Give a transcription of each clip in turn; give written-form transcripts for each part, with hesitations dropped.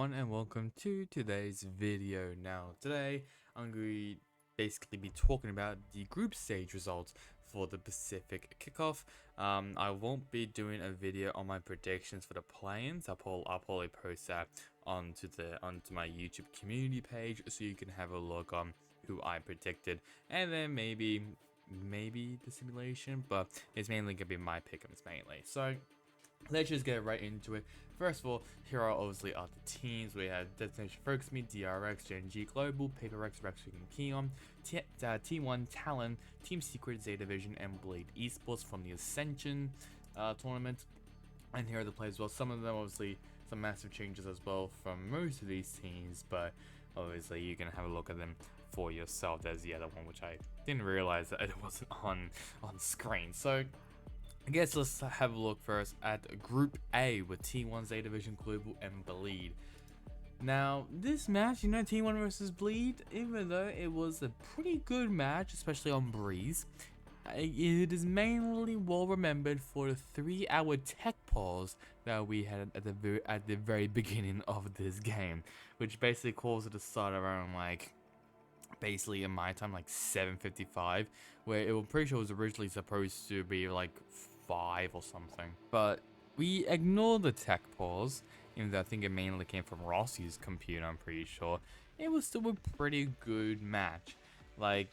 everyone, and welcome to today's video. Now today I'm going to basically be talking about the group stage results for the Pacific Kickoff. I won't be doing a video on my predictions for the play-ins. I'll probably post that onto my YouTube community page so you can have a look on who I predicted, and then maybe the simulation, but it's mainly gonna be my pick'ems mainly. So let's just get right into it. First of all, here are obviously the teams. We have Destination Focus Me, DRX, Gen.G Global, PaperX, Rexing, and Keon, T1 Talon, Team Secret, Z Division, and Blade Esports from the Ascension tournament. And here are the players as well. Some of them obviously some massive changes as well from most of these teams, but obviously you can have a look at them for yourself. There's the other one which I didn't realize that it wasn't on screen. So I guess let's have a look first at Group A with T1, Z Division, Global, and Bleed. Now, this match, T1 versus Bleed, even though it was a pretty good match, especially on Breeze, it is mainly well remembered for the 3-hour tech pause that we had at the very beginning of this game, which basically caused it to start around basically in my time 7:55, where I'm pretty sure it was originally supposed to be 5 or something, but we ignored the tech pause, even though I think it mainly came from Rossi's computer. I'm pretty sure it was still a pretty good match.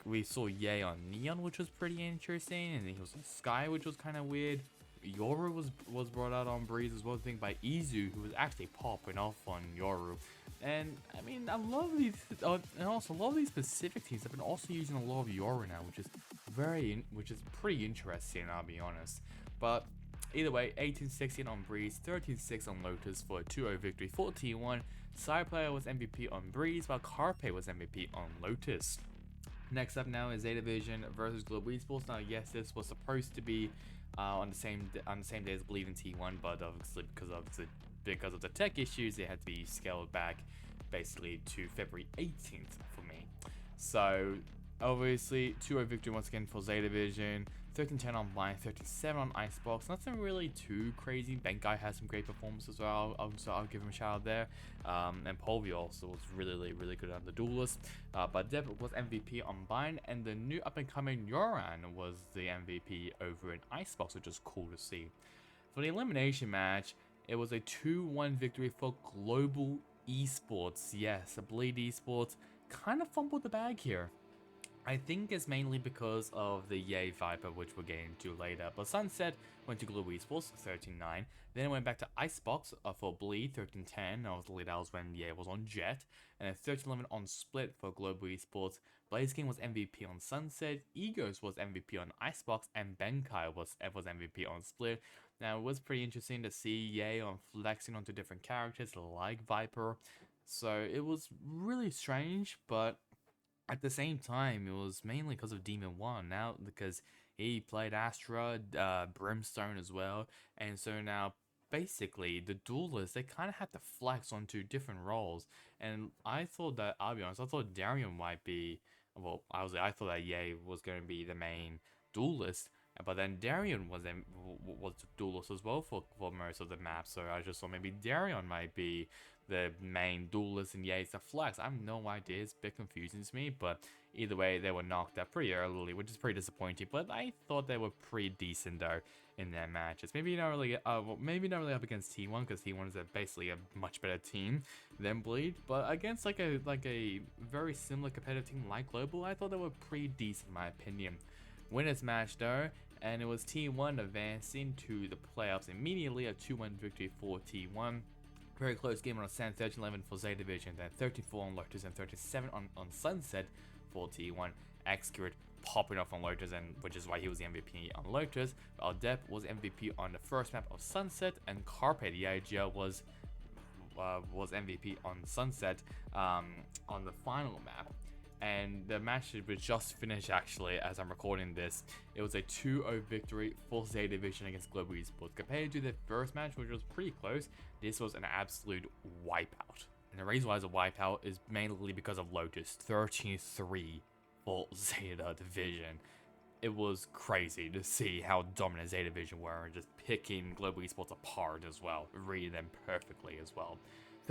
We saw Ye on Neon, which was pretty interesting, and he was on Sky, which was kind of weird. Yoru was brought out on Breeze as well, I think, by Izu, who was actually popping off on Yoru. And I mean, I love these, and also a lot of these specific teams have been also using a lot of Yoru now, which is pretty interesting, I'll be honest. But either way, 18-16 on Breeze, 13-6 on Lotus for a 2-0 victory for T1. Sideplayer was MVP on Breeze, while Carpe was MVP on Lotus. Next up now is Z Division versus Global Esports. Now, yes, this was supposed to be on the same day as Bleed in T1, but obviously because of the tech issues, it had to be scaled back basically to February 18th for me. So obviously 2-0 victory once again for Z Division. 13-10 on Blind, 13-7 on Icebox. Nothing really too crazy. Benkai has some great performances as well. I'll give him a shout out there. And Polvi also was really good on the Duelist. But Deb was MVP on Bind, and the new up-and-coming Yoran was the MVP over in Icebox, which is cool to see. For the elimination match, it was a 2-1 victory for Global Esports. Yes, Bleed Esports kind of fumbled the bag here. I think it's mainly because of the Ye Viper, which we'll get into later. But Sunset went to Global Esports, 13-9. Then it went back to Icebox for Bleed, 13-10. That was the lead hours when Ye was on Jet. And then 13-11 on Split for Global Esports. Blaze King was MVP on Sunset. Egos was MVP on Icebox. And Benkai was MVP on Split. Now, it was pretty interesting to see Ye on flexing onto different characters like Viper. So it was really strange, but at the same time, it was mainly because of Demon 1 now, because he played Astra, Brimstone as well, and so now basically the duelists, they kind of had to flex onto different roles. And I thought that, I'll be honest, I thought Darian might be, well, I thought that Ye was going to be the main duelist, but then Darian was the duelist as well for most of the map, so I just thought maybe Darian might be the main duelist and Ye's the flex. I have no idea, it's a bit confusing to me, but either way, they were knocked out pretty early, which is pretty disappointing, but I thought they were pretty decent though in their matches. Maybe not really up against T1, because T1 is basically a much better team than Bleed, but against like a very similar competitive team like Global, I thought they were pretty decent in my opinion. Winners match though, and it was T1 advancing to the playoffs immediately, a 2-1 victory for T1. Very close game on Sand, 13-11 for Z Division, then 13-4 on Lotus, and 13-7 on Sunset for T1. Xcurate popping off on Lotus, and which is why he was the MVP on Lotus. Aldep was MVP on the first map of Sunset, and Carpe, the IGL, was MVP on Sunset on the final map. And the match was just finished actually as I'm recording this. It was a 2-0 victory for Z Division against Global Esports. Compared to the first match, which was pretty close, this was an absolute wipeout. And the reason why it's a wipeout is mainly because of Lotus, 13-3 for Zeta Division. It was crazy to see how dominant Zeta Division were and just picking Global Esports apart as well, reading them perfectly as well.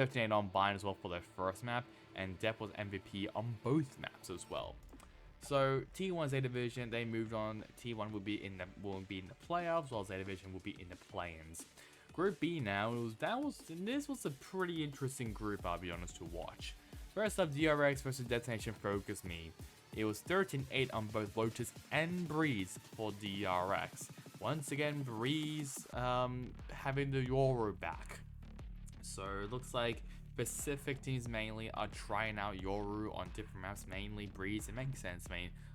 13-8 on Bind as well for their first map, and Depp was MVP on both maps as well. So T1's A Division, they moved on. T1 will be in the playoffs, while A Division will be in the play-ins. Group B now, this was a pretty interesting group, I'll be honest, to watch. First up, DRX versus Destination Focus Me. It was 13-8 on both Lotus and Breeze for DRX. Once again, Breeze having the Yoru back. So it looks like Pacific teams mainly are trying out Yoru on different maps, mainly Breeze. It makes sense,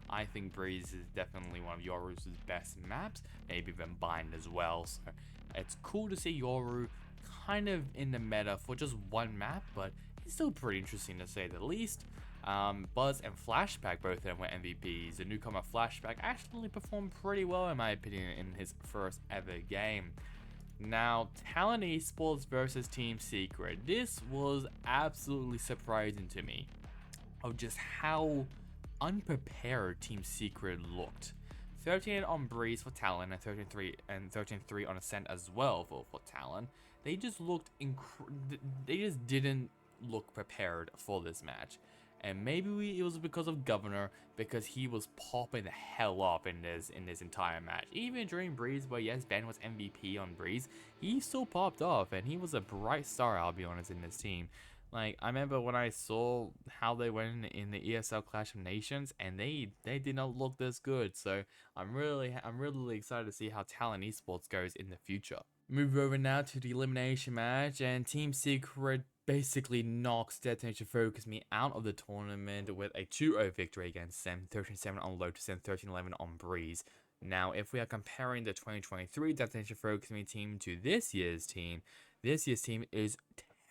I think Breeze is definitely one of Yoru's best maps, maybe even Bind as well. So it's cool to see Yoru kind of in the meta for just one map, but it's still pretty interesting to say the least. Buzz and Flashback, both of them were MVPs. The newcomer Flashback actually performed pretty well in my opinion in his first ever game. Now, Talent Esports versus Team Secret. This was absolutely surprising to me of just how unprepared Team Secret looked. 13 on Breeze for Talon and 13-3 on Ascent as well for Talon. They just looked they just didn't look prepared for this match. And maybe it was because of Governor, because he was popping the hell up in this entire match. Even during Breeze, where yes, Ben was MVP on Breeze, he still popped off, and he was a bright star, I'll be honest, in this team. Like, I remember when I saw how they went in the ESL Clash of Nations, and they did not look this good. So I'm really excited to see how Talent Esports goes in the future. Move over now to the elimination match, and Team Secret basically knocks Destination Focus Me out of the tournament with a 2-0 victory against them, 13-7 on Lotus and 13-11 on Breeze. Now, if we are comparing the 2023 Destination Focus Me team to this year's team is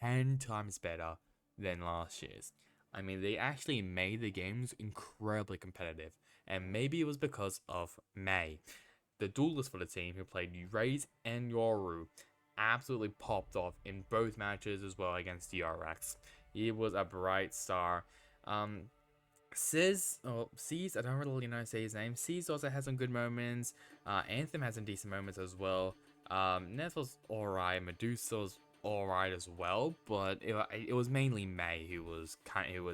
10 times better than last year's. I mean, they actually made the games incredibly competitive, and maybe it was because of May. The duelist for the team, who played Raze and Yoru, absolutely popped off in both matches as well against DRX. He was a bright star. C's, I don't really know how to say his name. C's also has some good moments. Anthem has some decent moments as well. Ness was alright. Medusa was alright as well, but it was mainly May who was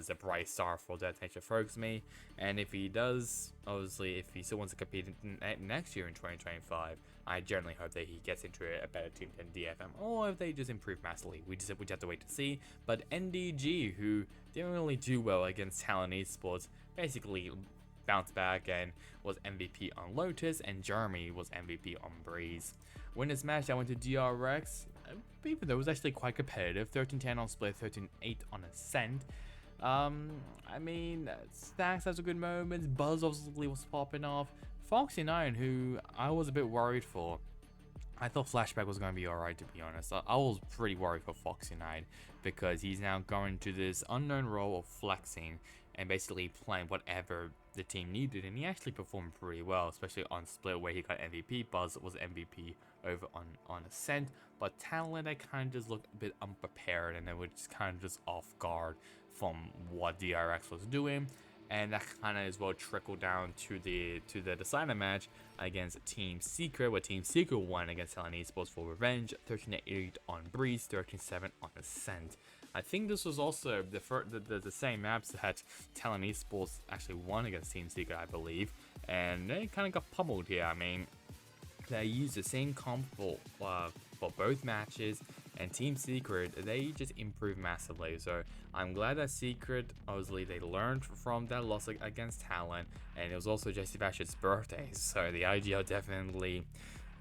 a bright star for Destination Focus Me. And if he does, obviously, if he still wants to compete next year in 2025, I generally hope that he gets into a better team than DFM, or if they just improve massively. We just have to wait to see. But NDG, who didn't really do well against Talent Esports, basically bounced back and was MVP on Lotus, and Jeremy was MVP on Breeze. Winners match, I went to DRX, even though it was actually quite competitive. 13-10 on Split, 13-8 on Ascent. I mean, Stacks has a good moments. Buzz obviously was popping off. Foxy9, who I was a bit worried for. I thought Flashback was going to be alright, to be honest. I was pretty worried for Foxy9 because he's now going to this unknown role of flexing and basically playing whatever the team needed, and he actually performed pretty well, especially on Split where he got MVP. Buzz was MVP over on Ascent, but Talent, I kind of just looked a bit unprepared, and they were just kind of just off guard from what DRX was doing. And that kind of as well trickled down to the decider match against Team Secret, where Team Secret won against Talent Esports for revenge, 13-8 on Breeze, 13-7 on Ascent. I think this was also the same maps that Talent Esports actually won against Team Secret, I believe, and they kind of got pummeled here. I mean, they used the same comp for both matches, and Team Secret, they just improved massively. So I'm glad that Secret, obviously, they learned from that loss against Talent, and it was also Jesse Bash's birthday, so the IGL definitely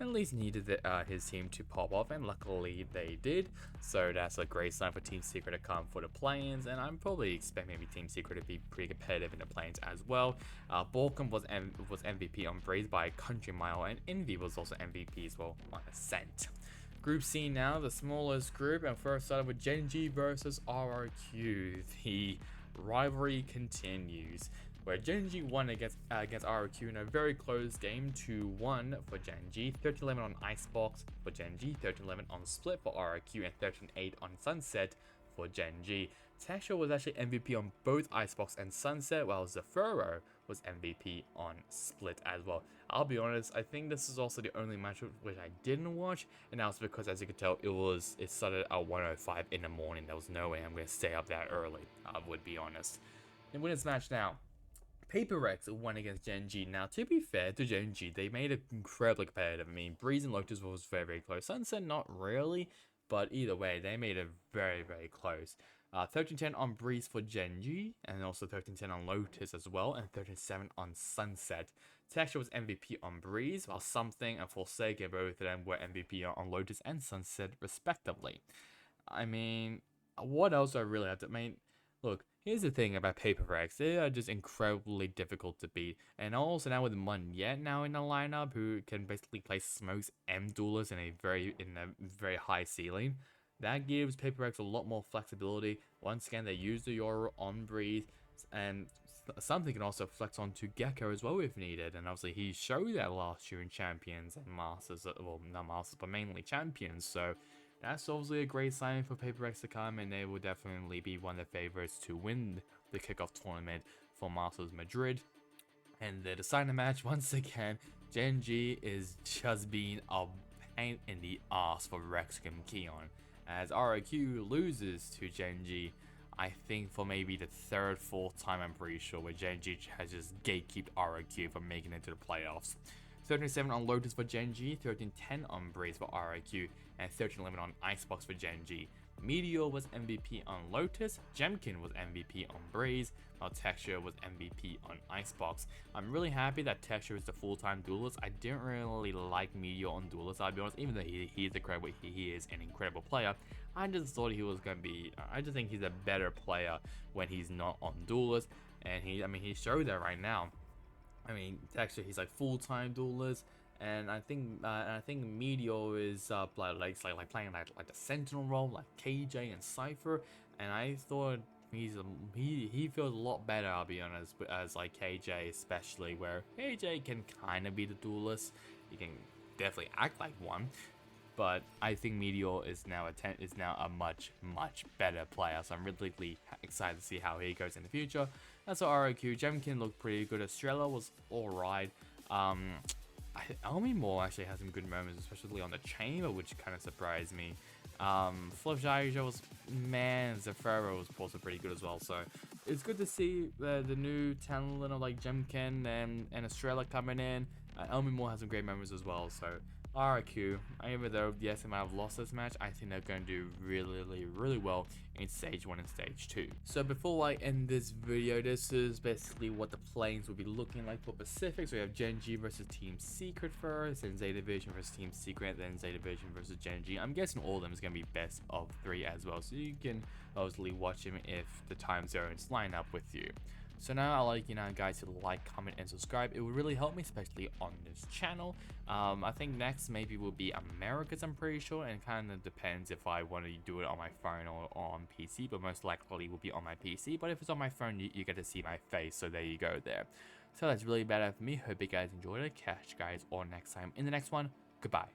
at least needed his team to pop off, and luckily they did. So that's a great sign for Team Secret to come for the play-ins, and I'm probably expecting maybe Team Secret to be pretty competitive in the play-ins as well. Balkan was MVP on Breeze by a country mile, and Envy was also MVP as well on Ascent. Group C now, the smallest group, and first started with Genji versus RRQ. The rivalry continues, where Genji won against RRQ in a very close game, 2-1 for Genji, 13-11 on Icebox for Genji, 13-11 on Split for RRQ, and 13-8 on Sunset for Genji. Texture was actually MVP on both Icebox and Sunset, while Zafuro was MVP on Split as well. I'll be honest, I think this is also the only match which I didn't watch, and that's because, as you can tell, it started at 1:05 in the morning. There was no way I'm going to stay up that early, I would be honest. And win this match now. Paper Rex won against Gen G. Now, to be fair to Gen G, they made it incredibly competitive. I mean, Breeze and Lotus was very, very close. Sunset, not really, but either way, they made it very, very close. 13-10 on Breeze for Gen G, and also 13-10 on Lotus as well, and 13-7 on Sunset. Texture was MVP on Breeze, while Something and Forsaken, both of them were MVP on Lotus and Sunset, respectively. I mean, what else do I really have to... I mean, look, here's the thing about Paper Rex. They are just incredibly difficult to beat. And also now with Munyet now in the lineup, who can basically play Smokes and Duelist in a very high ceiling, that gives Paper Rex a lot more flexibility. Once again, they use the Yoru on Breeze, and Something can also flex onto Gecko as well if needed. And obviously he showed that last year in Champions and Masters, well, not Masters, but mainly Champions. So that's obviously a great sign for Paper Rex to come, and they will definitely be one of the favorites to win the Kickoff tournament for Masters Madrid. And the deciding match, once again, Gen G is just being a pain in the ass for Rex and Keon, as ROQ loses to Gen G, I think for maybe the third, fourth time, I'm pretty sure, where Gen G has just gatekeeped ROQ from making it to the playoffs. 13-7 on Lotus for Gen G, 13-10 on Breeze for ROQ, and 13-11 on Icebox for Gen G. Meteor was MVP on Lotus, Jemkin was MVP on Breeze, while Texture was MVP on Icebox. I'm really happy that Texture is the full-time duelist. I didn't really like Meteor on Duelist, I'll be honest, even though he is an incredible player. I just thought he was going to be, I just think he's a better player when he's not on Duelist, and he showed that right now. I mean, Texture, he's like full-time duelist, and I think Meteor is like playing like the Sentinel role, like KJ and Cypher, and I thought he feels a lot better, I'll be honest, as like KJ, especially where KJ can kind of be the duelist. He can definitely act like one, but I think Meteor is now a much better player. So I'm really excited to see how he goes in the future. That's what ROQ. Jemkin looked pretty good. Estrella was alright. Elmi Moore actually has some good moments, especially on the chamber, which kind of surprised me. Flip Jaija was, man, Zafuro was also pretty good as well. So it's good to see the new talent of like Jemkin and Estrella coming in. Elmi Moore has some great moments as well. So RQ, even though yes, they might have lost this match, I think they're going to do really well in stage 1 and stage 2. So before I end this video, this is basically what the planes will be looking like for Pacific. So we have Gen G versus Team Secret first, then Zeta Division versus Team Secret, then Zeta Division versus Gen G. I'm guessing all of them is going to be best of 3 as well, so you can obviously watch them if the time zones line up with you. So now I'd like you guys to like, comment, and subscribe. It would really help me, especially on this channel. I think next maybe will be Americas, I'm pretty sure, and it kind of depends if I want to do it on my phone or on PC, but most likely will be on my PC. But if it's on my phone, you get to see my face, so there you go there. So that's really bad for me. Hope you guys enjoyed it. Catch you guys all next time in the next one. Goodbye.